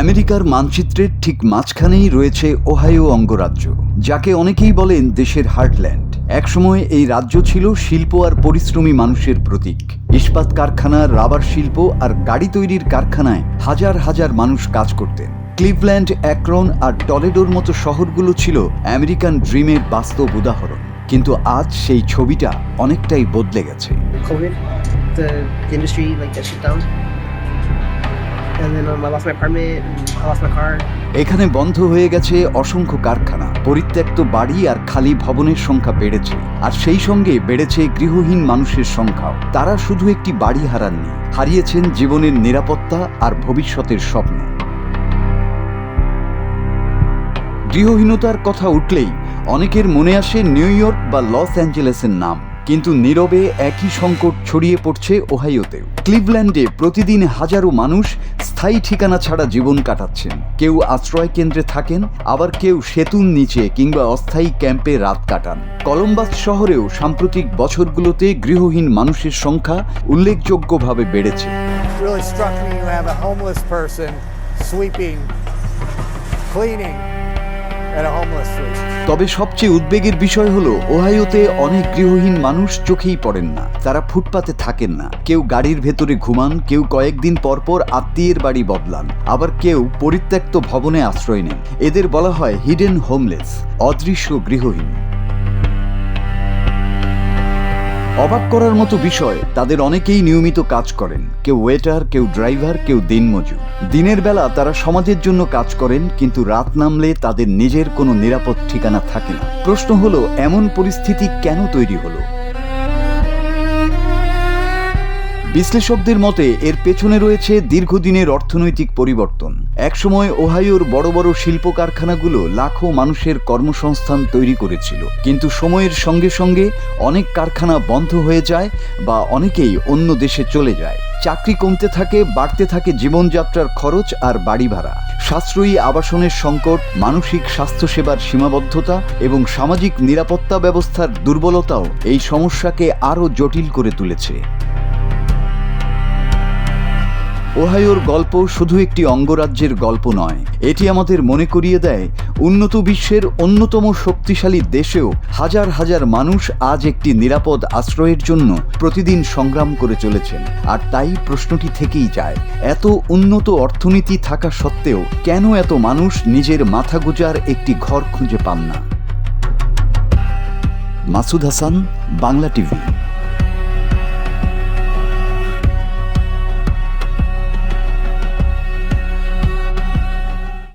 আমেরিকার মানচিত্রের ঠিক মাঝখানেই রয়েছে ওহাইও অঙ্গরাজ্য, যাকে অনেকেই বলেন দেশের হার্টল্যান্ড। একসময় এই রাজ্য ছিল শিল্প আর পরিশ্রমী মানুষের প্রতীক। ইস্পাত কারখানা, রাবার শিল্প আর গাড়ি তৈরির কারখানায় হাজার হাজার মানুষ কাজ করতেন। ক্লিভল্যান্ড, অ্যাক্রন আর টলেডোর মতো শহরগুলো ছিল আমেরিকান ড্রিমের বাস্তব উদাহরণ। কিন্তু আজ সেই ছবিটা অনেকটাই বদলে গেছে। COVID, the industry got shut down, and then I lost my apartment, I lost my car. এখানে বন্ধ হয়ে গেছে অসংখ্য কারখানা, পরিত্যক্ত বাড়ি আর খালি ভবনের সংখ্যা বেড়েছে। আর সেই সঙ্গে বেড়েছে গৃহহীন মানুষের সংখ্যাও। তারা শুধু একটি বাড়ি হারাননি, হারিয়েছেন জীবনের নিরাপত্তা আর ভবিষ্যতের স্বপ্ন। গৃহহীনতার কথা উঠলেই অনেকের মনে আসে নিউ ইয়র্ক বা লস অ্যাঞ্জেলেসের নাম, কিন্তু নীরবে একই সংকট ছড়িয়ে পড়ছে ওহাইওতেও। ক্লিভল্যান্ডে প্রতিদিন হাজারো মানুষ স্থায়ী ঠিকানা ছাড়া জীবন কাটাচ্ছেন। কেউ আশ্রয় কেন্দ্রে থাকেন, আবার কেউ সেতুর নিচে কিংবা অস্থায়ী ক্যাম্পে রাত কাটান। কলম্বাস শহরেও সাম্প্রতিক বছরগুলোতে গৃহহীন মানুষের সংখ্যা উল্লেখযোগ্যভাবে বেড়েছে। Really struck me, you have a homeless person sweeping, cleaning at a homeless street. তবে সবচেয়ে উদ্বেগের বিষয় হলো ওহাইওতে অনেক গৃহহীন মানুষ চোখেই পড়েন না। তারা ফুটপাতে থাকেন না, কেউ গাড়ির ভেতরে ঘুমান, কেউ কয়েকদিন পরপর আত্মীয়ের বাড়ি বদলান, আবার কেউ পরিত্যক্ত ভবনে আশ্রয় নেন। এদের বলা হয় হিডেন হোমলেস, অদৃশ্য গৃহহীন। অবাক করার মতো বিষয়, তাদের অনেকেই নিয়মিত কাজ করেন। কেউ ওয়েটার, কেউ ড্রাইভার, কেউ দিনমজুর। দিনের বেলা তারা সমাজের জন্য কাজ করেন, কিন্তু রাত নামলে তাদের নিজের কোনো নিরাপদ ঠিকানা থাকে না। প্রশ্ন হলো, এমন পরিস্থিতি কেন তৈরি হলো? বিশ্লেষকদের মতে এর পেছনে রয়েছে দীর্ঘদিনের অর্থনৈতিক পরিবর্তন। একসময় ওহাইওর বড় বড় শিল্প কারখানাগুলো লাখো মানুষের কর্মসংস্থান তৈরি করেছিল, কিন্তু সময়ের সঙ্গে সঙ্গে অনেক কারখানা বন্ধ হয়ে যায় বা অনেকেই অন্য দেশে চলে যায়। চাকরি কমতে থাকে, বাড়তে থাকে জীবনযাত্রার খরচ আর বাড়ি ভাড়া। সাশ্রয়ী আবাসনের সংকট, মানসিক স্বাস্থ্যসেবার সীমাবদ্ধতা এবং সামাজিক নিরাপত্তা ব্যবস্থার দুর্বলতাও এই সমস্যাকে আরও জটিল করে তুলেছে। ওহাইওর গল্প শুধু একটি অঙ্গরাজ্যের গল্প নয়, এটি আমাদের মনে করিয়ে দেয় উন্নত বিশ্বের অন্যতম শক্তিশালী দেশেও হাজার হাজার মানুষ আজ একটি নিরাপদ আশ্রয়ের জন্য প্রতিদিন সংগ্রাম করে চলেছেন। আর তাই প্রশ্নটি থেকেই যায়, এত উন্নত অর্থনীতি থাকা সত্ত্বেও কেন এত মানুষ নিজের মাথা গোঁজার একটি ঘর খুঁজে পান না? মাসুদ হাসান, বাংলা টিভি।